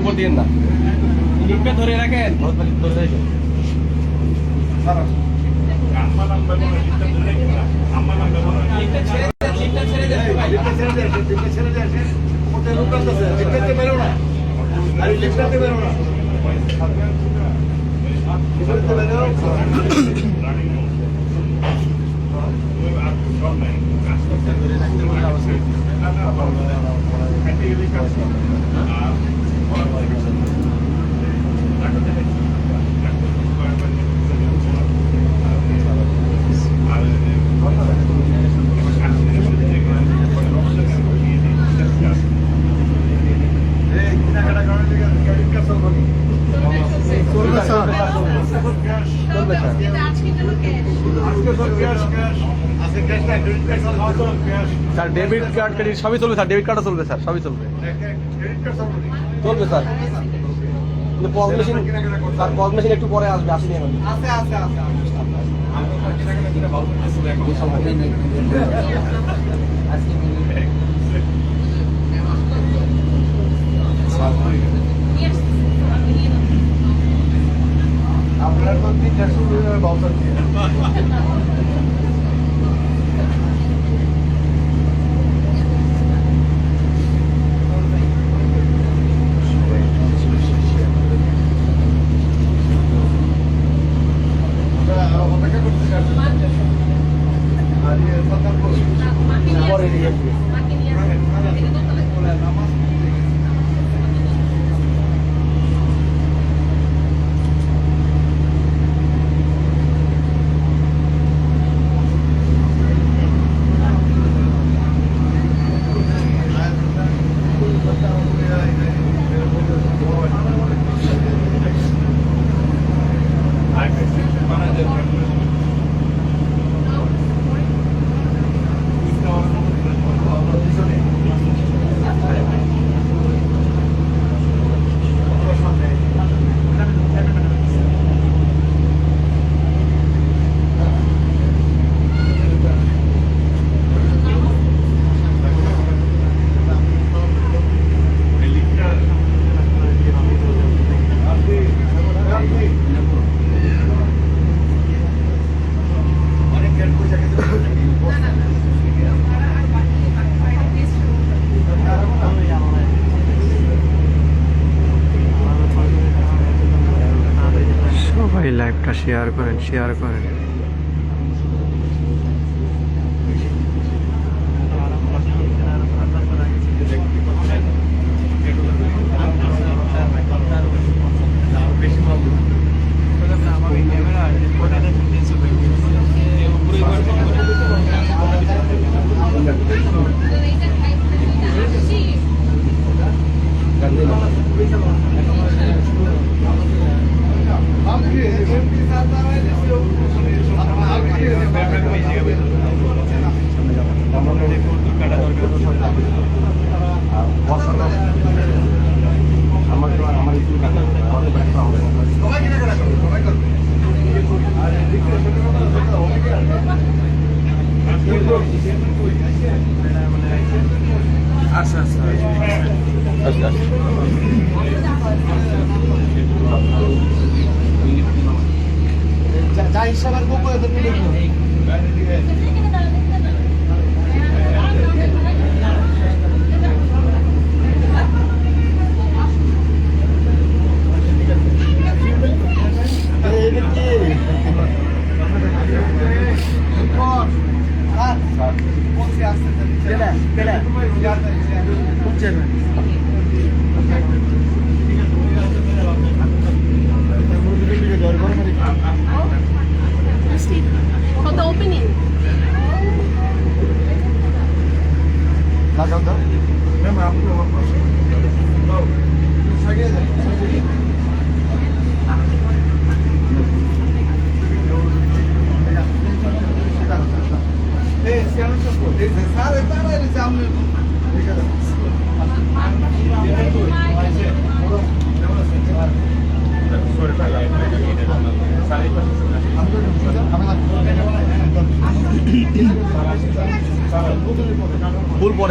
উপর দিন না, লিফটটা ধরে রাখেন, ধরে রাখেন। লিফটটা ছেড়ে দেন, লিফটটা ছেড়ে দেন, লিফটটা ছেড়ে দেন, লিফটটা ছেড়ে দেন। ওটা রুট করতেছে, লিফটটাতে বেরো না, আরে লিফটটাতে বেরো না, লিফটটাতে বেরো। স্যার ডেবিট কার্ড ক্রেডিট সবই চলবে স্যার, ডেবিট কার্ডও চলবে স্যার, সবই চলবে, চলবে স্যার। কিন্তু pause machine, sir pause machine একটু পরে আসবে, আসেনি এখন। আপনার তো 300 বাউচার দিয়ে সবাই লাইভটা শেয়ার করেন, শেয়ার করেন। আচ্ছা আচ্ছা আচ্ছা যা হিসাব আর বলবো এদের মিলে For the opening.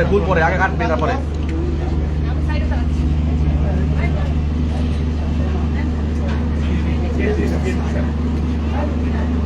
ফুল পরে আগে কাটবে তারপরে। দিন, স্যার।